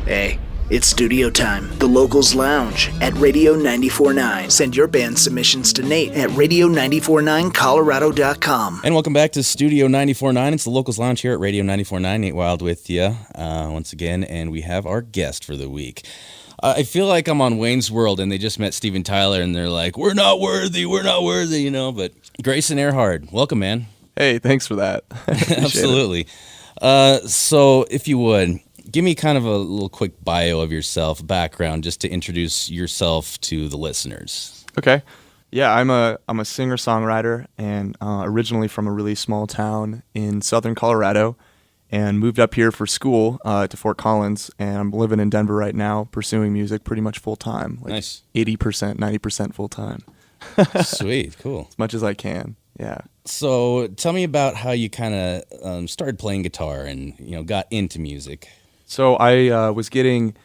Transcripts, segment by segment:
Hey, it's studio time. The Locals Lounge at Radio 94.9. Send your band submissions to Nate at radio949colorado.com. And welcome back to Studio 94.9. It's the Locals Lounge here at Radio 94.9. Nate Wild with you once again, and we have our guest for the week. I feel like I'm on Wayne's World, and they just met Steven Tyler, and they're like, we're not worthy, you know, but Grayson Erhard, welcome, man. Hey, thanks for that. Absolutely. So if you would, give me kind of a little quick bio of yourself, background, just to introduce yourself to the listeners. Okay. Yeah, I'm a singer-songwriter and originally from a really small town in southern Colorado and moved up here for school to Fort Collins, and I'm living in Denver right now pursuing music pretty much full-time. Like nice. 80%, 90% full-time. Sweet, cool. As much as I can, yeah. So tell me about how you kind of started playing guitar and, you know, got into music. So I was getting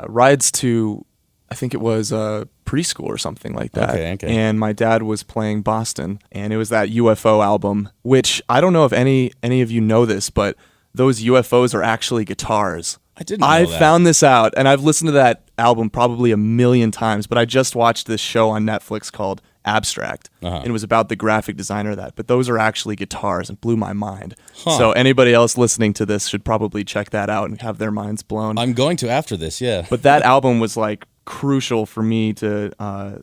rides to, I think it was preschool or something like that. Okay. And my dad was playing Boston, and it was that UFO album, which I don't know if any of you know this, but those UFOs are actually guitars. I didn't know that. I found this out, and I've listened to that album probably a million times, but I just watched this show on Netflix called Abstract, and it was about the graphic designer of that. But those are actually guitars, and blew my mind. Huh. So anybody else listening to this should probably check that out and have their minds blown. I'm going to after this, yeah. But that album was like crucial for me to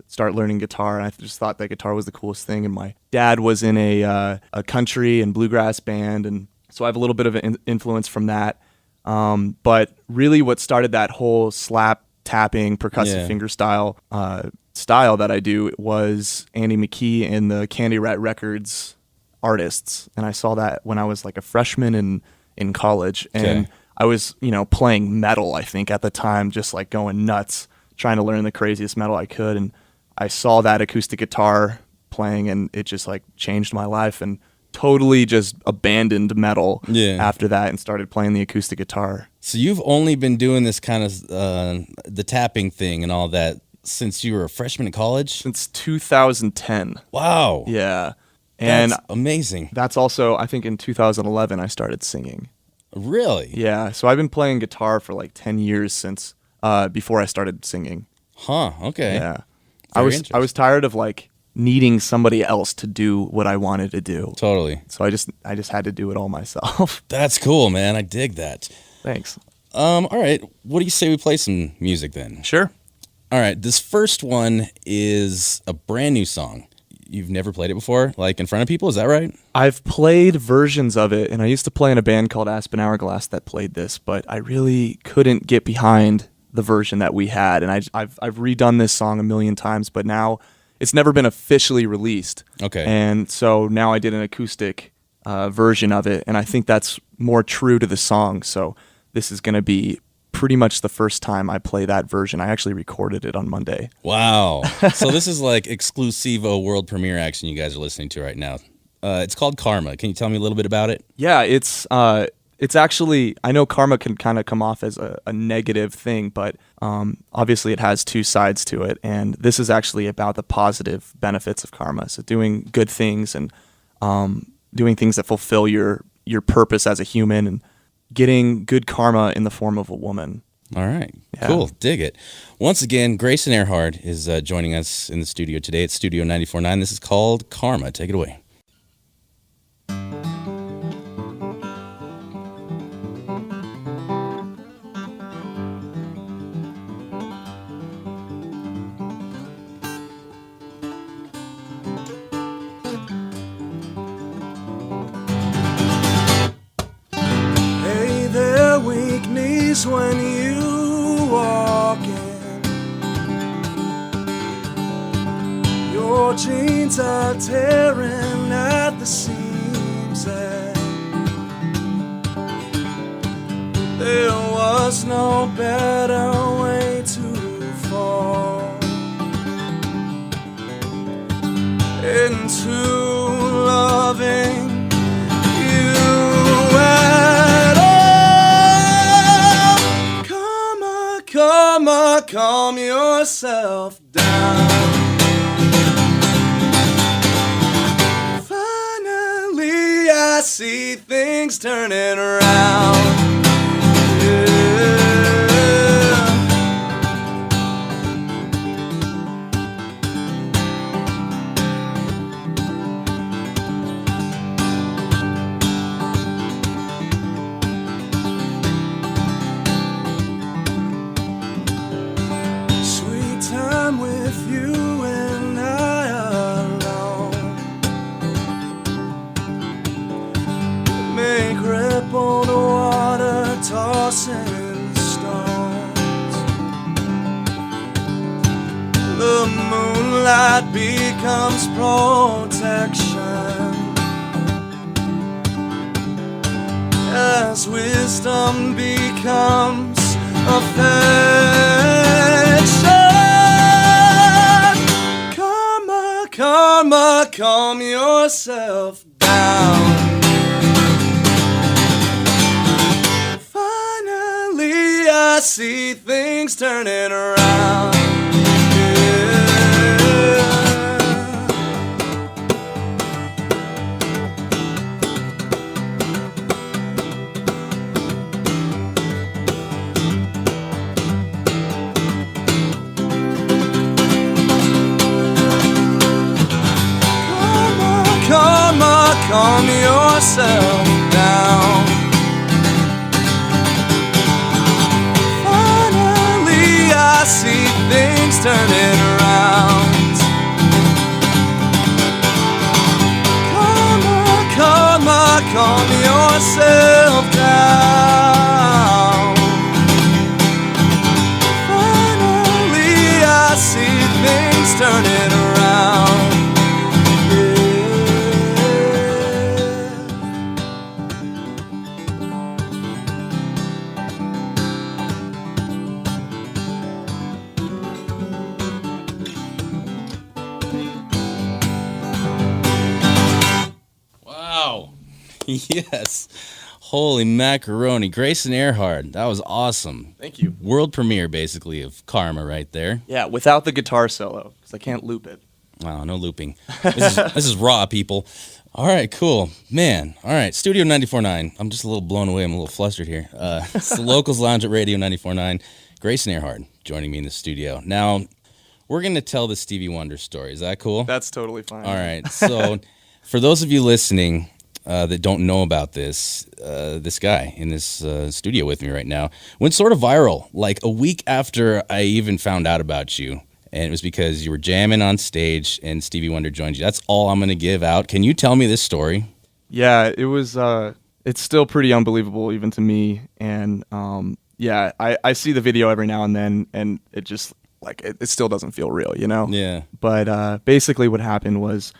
start learning guitar, and I just thought that guitar was the coolest thing. And my dad was in a country and bluegrass band, and so I have a little bit of an influence from that. But really what started that whole slap tapping percussive finger style that I do was Andy McKee and the Candy Rat Records artists. And I saw that when I was like a freshman in college. And I was, playing metal, I think, at the time, just like going nuts, trying to learn the craziest metal I could. And I saw that acoustic guitar playing, and it just like changed my life, and totally just abandoned metal after that and started playing the acoustic guitar. So you've only been doing this kind of the tapping thing and all that since you were a freshman in college? Since 2010. Wow. Yeah. And that's amazing. That's also, I think in 2011 I started singing. Really? Yeah. So I've been playing guitar for like 10 years since before I started singing. Huh. Okay. Yeah. I was tired of like needing somebody else to do what I wanted to do. Totally. So I just had to do it all myself. That's cool, man. I dig that. Thanks. All right. What do you say we play some music then? Sure. All right. This first one is a brand new song. You've never played it before, like in front of people, is that right? I've played versions of it, and I used to play in a band called Aspen Hourglass that played this, but I really couldn't get behind the version that we had, and I've redone this song a million times, but now it's never been officially released. Okay. And so now I did an acoustic version of it, and I think that's more true to the song. So this is going to be pretty much the first time I play that version. I actually recorded it on Monday. Wow. So this is like exclusivo world premiere action you guys are listening to right now. It's called Karma. Can you tell me a little bit about it? Yeah, it's actually, I know karma can kind of come off as a negative thing, but obviously it has two sides to it. And this is actually about the positive benefits of karma. So doing good things and doing things that fulfill your purpose as a human, and getting good karma in the form of a woman. All right. Yeah. Cool. Dig it. Once again, Grayson Erhard is joining us in the studio today at Studio 94.9. This is called Karma. Take it away. When you walk in, your jeans are tearing at the seams, and there was no better way to fall into loving you at all. Calm yourself down. Finally, I see things turning around. Yeah. that becomes protection, as wisdom becomes affection. Karma, karma, calm yourself down. Finally, I see things turning around. Calm yourself down. Finally, I see things turning around. Calm yourself down. Finally, I see things turning around. Yes. Holy macaroni. Grayson Erhard. That was awesome. Thank you. World premiere, basically, of Karma right there. Yeah, without the guitar solo, because I can't loop it. Wow, no looping. This is raw, people. All right, cool. Man, all right, Studio 94.9. I'm just a little blown away. I'm a little flustered here. It's the Locals Lounge at Radio 94.9. Grayson Erhard joining me in the studio. Now, we're going to tell the Stevie Wonder story. Is that cool? That's totally fine. All right, so for those of you listening that don't know about this, this guy in this studio with me right now went sort of viral like a week after I even found out about you. And it was because you were jamming on stage and Stevie Wonder joined you. That's all I'm going to give out. Can you tell me this story? Yeah, it was, it's still pretty unbelievable even to me. And yeah, I see the video every now and then and it just, like, it still doesn't feel real, you know? Yeah. But basically what happened was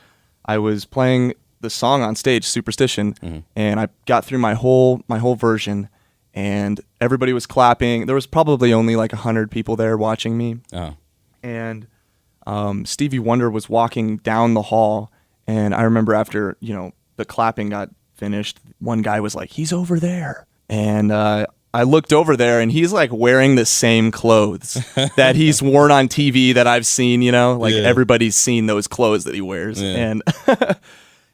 I was playing the song on stage, Superstition, and I got through my whole version, and everybody was clapping. There was probably only like 100 people there watching me, and Stevie Wonder was walking down the hall, and I remember after the clapping got finished, one guy was like, "He's over there," and I looked over there, and he's like wearing the same clothes that he's worn on TV that I've seen. Everybody's seen those clothes that he wears, and.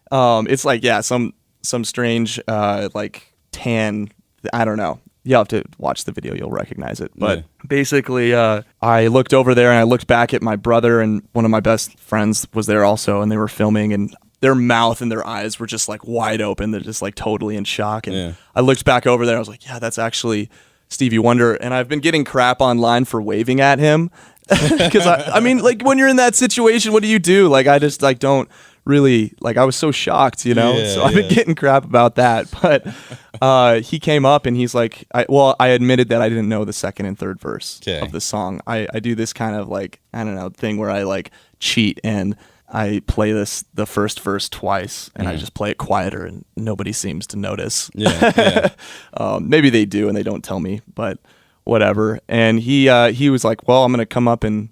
It's like, yeah, some strange, like tan, I don't know. You'll have to watch the video, you'll recognize it. But basically, I looked over there and I looked back at my brother, and one of my best friends was there also, and they were filming, and their mouth and their eyes were just like wide open. They're just like totally in shock. And I looked back over there, I was like, yeah, that's actually Stevie Wonder. And I've been getting crap online for waving at him. Because I mean, like, when you're in that situation, what do you do? Like, I just like don't really, like, I was so shocked, so I've been getting crap about that. But he came up and he's like, I admitted that I didn't know the second and third verse of the song. I do this kind of like, I don't know, thing where I like cheat and I play the first verse twice and I just play it quieter and nobody seems to notice. Maybe they do and they don't tell me, but whatever. And he was like, well, I'm going to come up and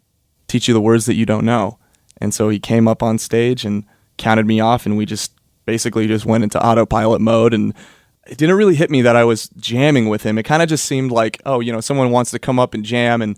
teach you the words that you don't know. And so he came up on stage and counted me off, and we just basically just went into autopilot mode. And it didn't really hit me that I was jamming with him. It kind of just seemed like, oh, someone wants to come up and jam, and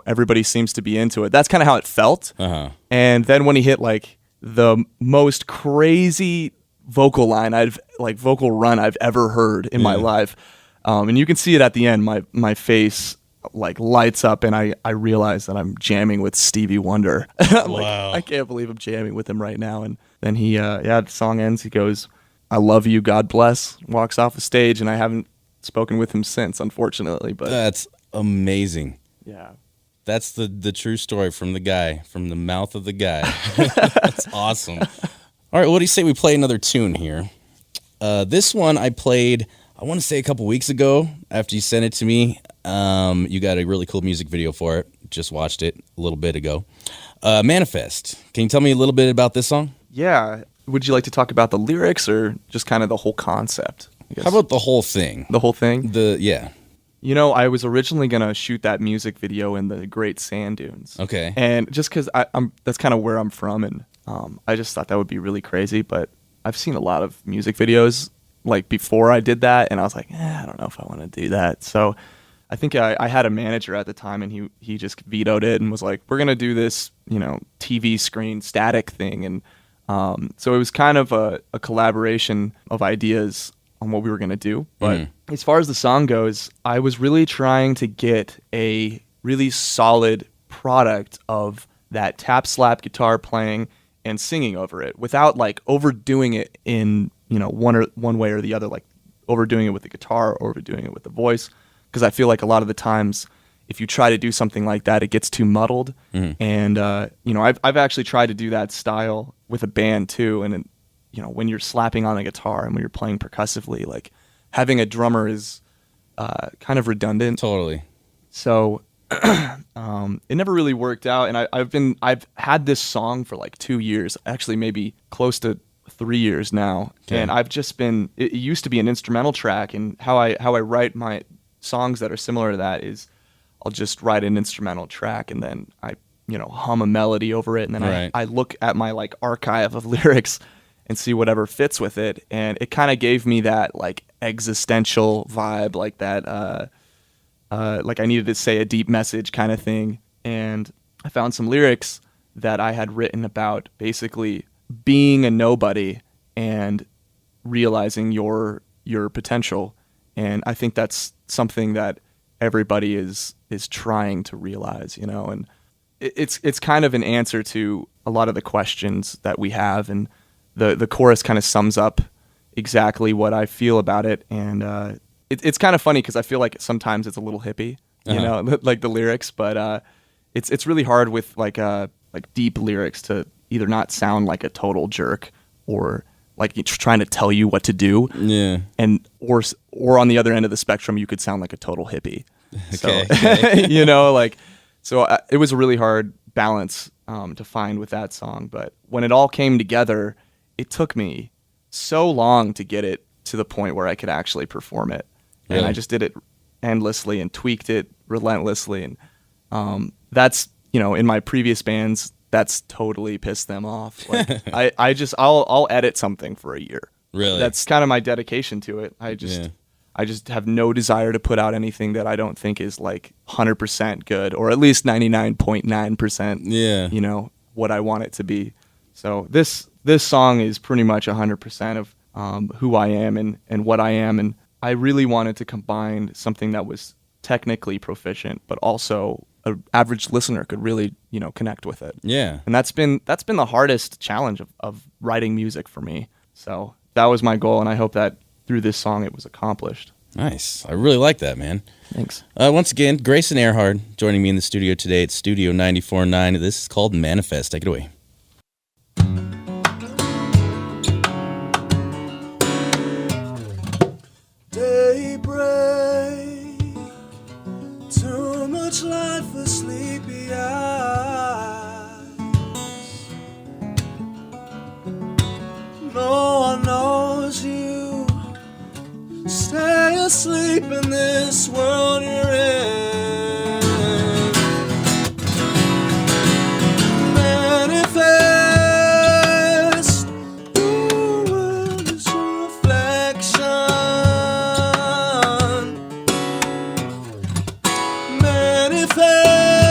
everybody seems to be into it. That's kind of how it felt. And then when he hit like the most crazy vocal run I've ever heard in my life, and you can see it at the end, my face like lights up, and I realize that I'm jamming with Stevie Wonder. I'm like, I can't believe I'm jamming with him right now. And then he, the song ends. He goes, "I love you, God bless." Walks off the stage, and I haven't spoken with him since, unfortunately. But that's amazing. Yeah, that's the true story from the guy, from the mouth of the guy. That's awesome. All right, what do you say we play another tune here? This one I played, I want to say a couple weeks ago after you sent it to me. You got a really cool music video for it. Just watched it a little bit ago. Manifest. Can you tell me a little bit about this song? Yeah. Would you like to talk about the lyrics or just kind of the whole concept? I guess? How about the whole thing? The whole thing? Yeah. You know, I was originally going to shoot that music video in the Great Sand Dunes. Okay. And just because that's kind of where I'm from, and I just thought that would be really crazy. But I've seen a lot of music videos like before I did that, and I was like, I don't know if I want to do that. So I think I had a manager at the time, and he just vetoed it and was like, we're going to do this, TV screen static thing. And so it was kind of a collaboration of ideas on what we were going to do. But as far as the song goes, I was really trying to get a really solid product of that tap slap guitar playing and singing over it without like overdoing it in, one way or the other, like overdoing it with the guitar or overdoing it with the voice. Because I feel like a lot of the times if you try to do something like that, it gets too muddled. And, I've actually tried to do that style with a band too. And when you're slapping on a guitar and when you're playing percussively, like having a drummer is kind of redundant. Totally. So it never really worked out. And I've had this song for like 2 years, actually maybe close to 3 years now. Okay. And I've just it used to be an instrumental track, and how I write my songs that are similar to that is I'll just write an instrumental track and then I hum a melody over it, and then I look at my like archive of lyrics and see whatever fits with it. And it kind of gave me that like existential vibe, like that like I needed to say a deep message kind of thing. And I found some lyrics that I had written about basically being a nobody and realizing your potential. And I think that's something that everybody is trying to realize, and it's kind of an answer to a lot of the questions that we have. And the chorus kind of sums up exactly what I feel about it. And it's kind of funny because I feel like sometimes it's a little hippie, like the lyrics, but it's really hard with like deep lyrics to either not sound like a total jerk or like trying to tell you what to do. Yeah. And or on the other end of the spectrum, you could sound like a total hippie. Okay. So, it was a really hard balance to find with that song. But when it all came together, it took me so long to get it to the point where I could actually perform it. Really? And I just did it endlessly and tweaked it relentlessly. And that's, in my previous bands, that's totally pissed them off. Like I'll edit something for a year. Really? That's kind of my dedication to it. I just have no desire to put out anything that I don't think is like 100% good, or at least 99.9%. Yeah. What I want it to be. So this song is pretty much 100% of who I am and what I am, and I really wanted to combine something that was technically proficient, but also an average listener could really, connect with it. Yeah. And that's been the hardest challenge of writing music for me. So that was my goal, and I hope that through this song it was accomplished. Nice. I really like that, man. Thanks. Once again, Grayson Erhard joining me in the studio today at Studio 94.9. This is called Manifest. Take it away. Daybreak, too much light for sleepy eyes. No one knows you. Stay asleep in this world you're in. Manifest your world is your reflection. Manifest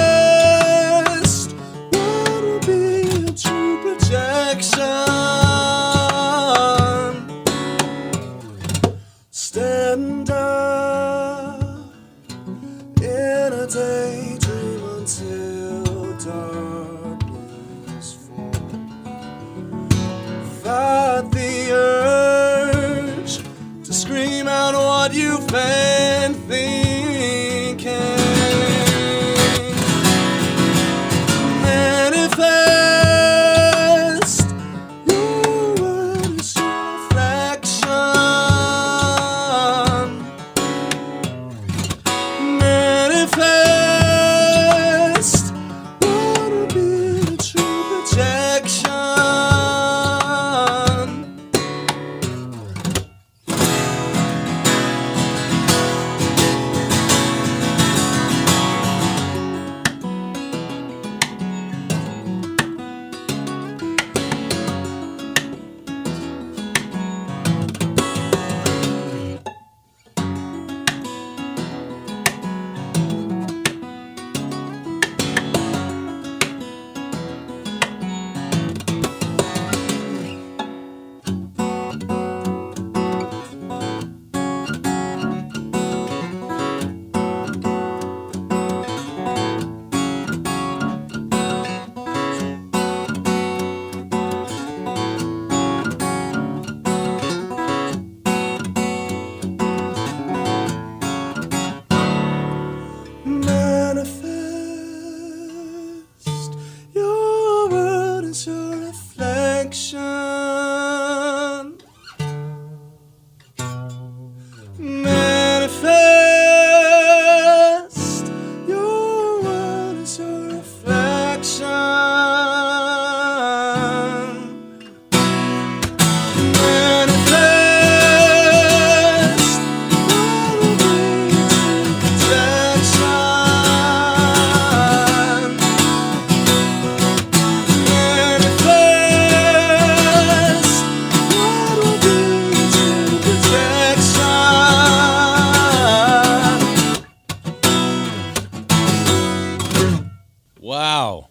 what will be a true projection. Stand up in a daydream until darkness falls. Fight the urge to scream out what you've been thinking. Manifest your world is your reflection. Manifest what will be the Wow.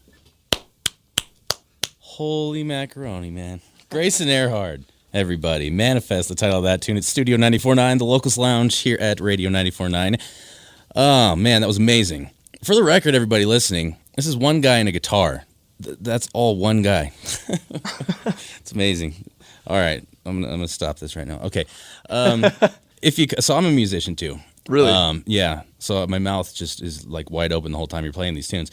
Holy macaroni, man. Grayson Erhard, everybody. Manifest, the title of that tune. It's Studio 94.9, the Locals Lounge here at Radio 94.9. Oh, man, that was amazing. For the record, everybody listening, this is one guy and a guitar. That's all one guy. It's amazing. All right, I'm gonna stop this right now. Okay. So I'm a musician too. Really? Yeah. So my mouth just is like wide open the whole time you're playing these tunes.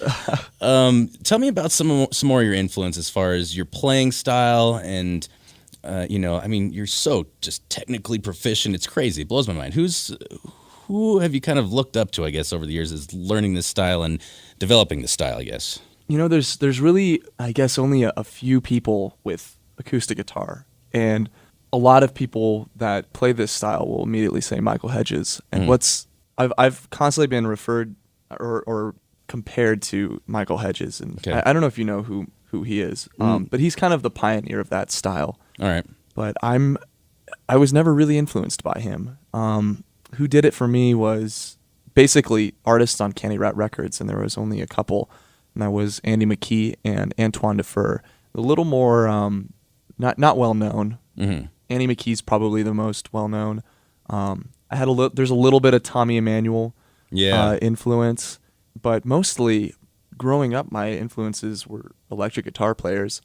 Tell me about some more of your influence as far as your playing style and, you're so just technically proficient. It's crazy. It blows my mind. Who have you kind of looked up to, I guess, over the years as learning this style and developing this style, I guess? There's really, I guess, only a few people with acoustic guitar. And a lot of people that play this style will immediately say Michael Hedges. And I've constantly been referred or compared to Michael Hedges. And okay. I don't know if you know who he is, but he's kind of the pioneer of that style. All right. But I was never really influenced by him. Who did it for me was basically artists on Candy Rat Records, and there was only a couple, and that was Andy McKee and Antoine Defer. A little more not well known. Mm-hmm. Andy McKee's probably the most well known. There's a little bit of Tommy Emmanuel influence, but mostly growing up, my influences were electric guitar players,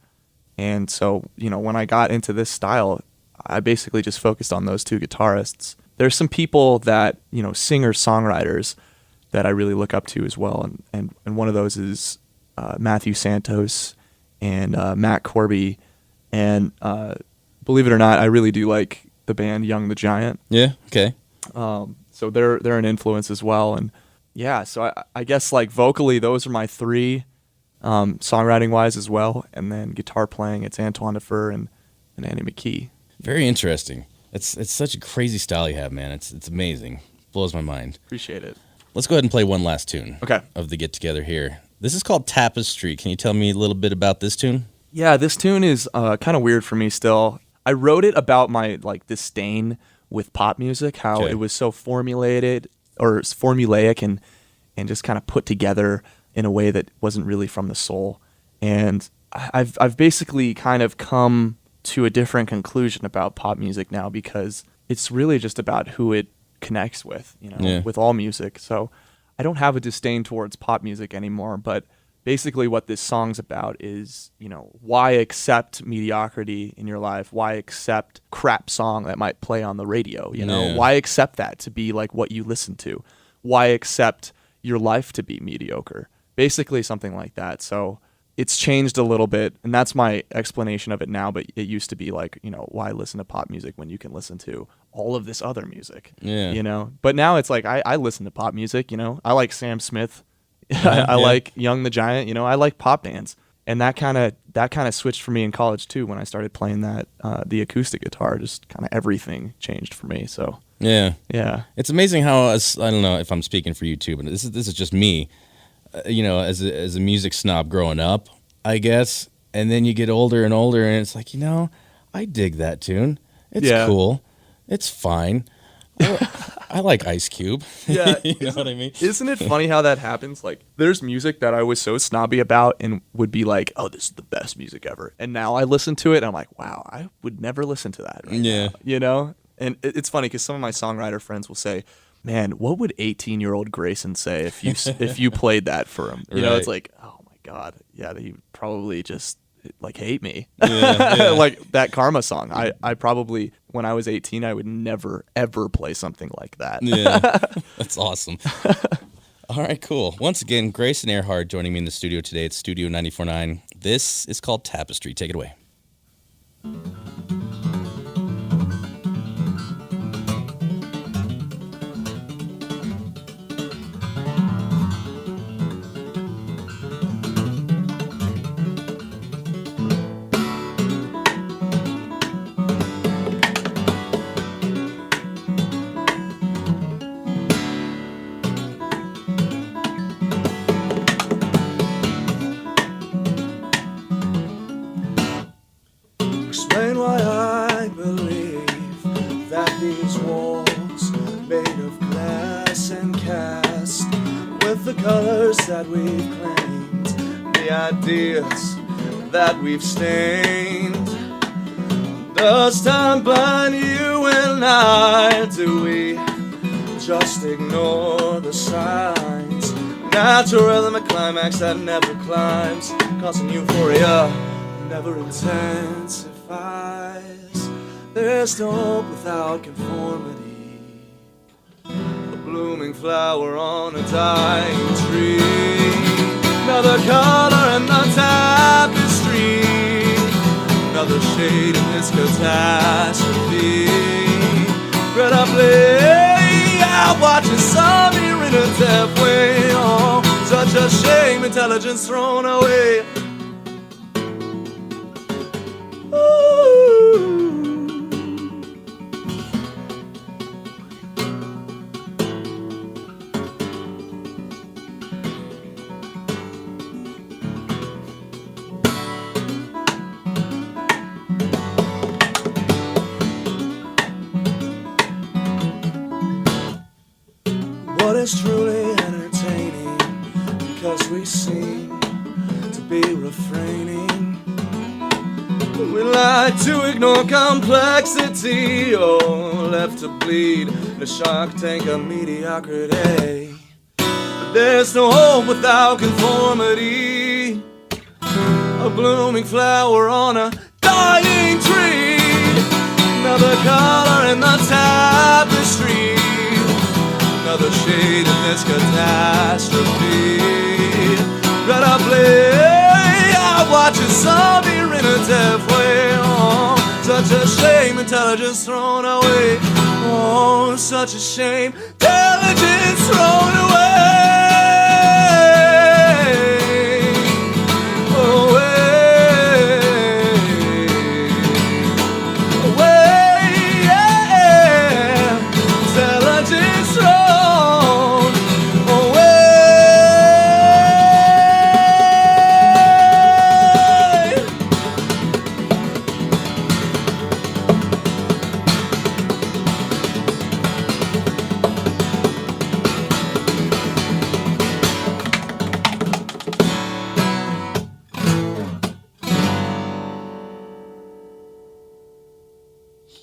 and so when I got into this style, I basically just focused on those two guitarists. There's some people that, singer-songwriters that I really look up to as well. And one of those is Matthew Santos and Matt Corby. And believe it or not, I really do like the band Young the Giant. Yeah, okay. So they're an influence as well. And yeah, so I guess like vocally, those are my three, songwriting-wise as well. And then guitar playing, it's Antoine Defer and Andy McKee. Very interesting. It's such a crazy style you have, man. It's amazing. Blows my mind. Appreciate it. Let's go ahead and play one last tune. Okay. Of the get together here. This is called Tapestry. Can you tell me a little bit about this tune? Yeah, this tune is kind of weird for me still. I wrote it about my disdain with pop music, how it was so formulaic and just kind of put together in a way that wasn't really from the soul. And I've basically kind of come to a different conclusion about pop music now, because it's really just about who it connects with, with all music. So I don't have a disdain towards pop music anymore, but basically what this song's about is, why accept mediocrity in your life? Why accept crap song that might play on the radio? Why accept that to be like what you listen to? Why accept your life to be mediocre? Basically something like that. So it's changed a little bit, and that's my explanation of it now, but it used to be like, why listen to pop music when you can listen to all of this other music? Yeah. But now it's like, I listen to pop music, I like Sam Smith. I like Young the Giant, I like pop bands. And that kind of switched for me in college too, when I started playing that, the acoustic guitar, just kind of everything changed for me. So yeah. Yeah. It's amazing how, I don't know if I'm speaking for you too, but this is just me. As a music snob growing up, I guess, and then you get older and older, and it's like, I dig that tune. It's cool. It's fine. I like Ice Cube. Yeah. You know what I mean? Isn't it funny how that happens? Like, there's music that I was so snobby about and would be like, oh, this is the best music ever. And now I listen to it, and I'm like, wow, I would never listen to that right now. And it's funny because some of my songwriter friends will say, man, what would 18-year-old Grayson say if you played that for him? It's like, oh my God, yeah, he would probably just hate me. Yeah. Like that Karma song. I probably, when I was 18, I would never ever play something like that. Yeah, that's awesome. All right, cool. Once again, Grayson Erhard joining me in the studio today at Studio 94.9. This is called Tapestry. Take it away. Explain why I believe that these walls made of glass and cast with the colors that we've claimed the ideas that we've stained. Does time blind you and I? Do we just ignore the signs? Natural rhythm, a climax that never climbs, causing euphoria never intensifies. There's no hope without conformity, a blooming flower on a dying tree, another color in the tapestry, another shade in this catastrophe. Read up late, I watch the sun here in a deaf way. Oh, such a shame, intelligence thrown away. What is truly entertaining, because we seem to be refraining. We like to ignore complexity, oh, left to bleed in a shark tank of mediocrity. But there's no hope without conformity, a blooming flower on a dying tree, another color in the tapestry, another shade in this catastrophe. Red up late, I watch it some here in a deaf way. Oh, such a shame, intelligence thrown away. Oh, such a shame, intelligence thrown away.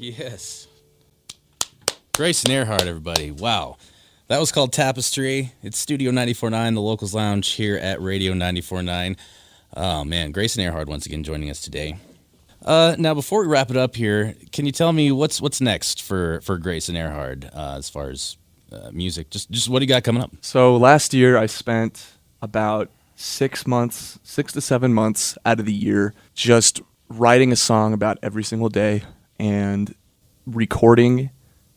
Yes. Grayson Erhard, everybody. Wow. That was called Tapestry. It's Studio 94.9, the Locals Lounge here at Radio 94.9. Oh, man. Grayson Erhard once again joining us today. Now, before we wrap it up here, can you tell me what's next for Grayson Erhard as far as music? Just what do you got coming up? So last year I spent about 6 to 7 months out of the year just writing a song about every single day and recording,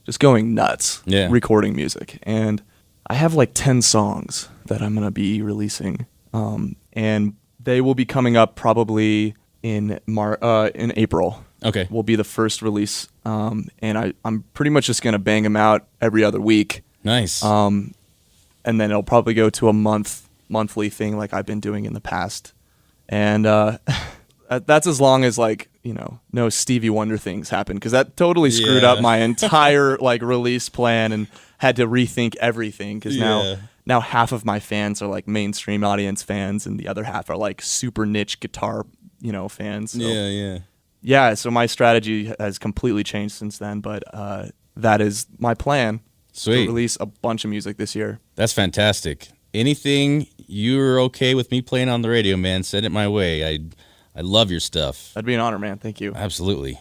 just going nuts, recording music. And I have like 10 songs that I'm going to be releasing, and they will be coming up probably in April. Okay. Will be the first release, and I'm pretty much just going to bang them out every other week. Nice. And then it'll probably go to a monthly thing like I've been doing in the past. And that's as long as no Stevie Wonder things happen, because that totally screwed up my entire release plan and had to rethink everything, because now half of my fans are like mainstream audience fans and the other half are like super niche guitar fans. So, so my strategy has completely changed since then, but that is my plan. Sweet. To release a bunch of music this year. That's fantastic. Anything you're okay with me playing on the radio, man, send it my way. I love your stuff. That'd be an honor, man. Thank you. Absolutely.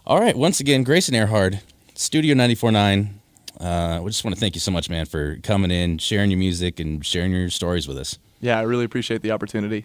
All right. Once again, Grayson Erhard, Studio 94.9. We just want to thank you so much, man, for coming in, sharing your music, and sharing your stories with us. Yeah, I really appreciate the opportunity.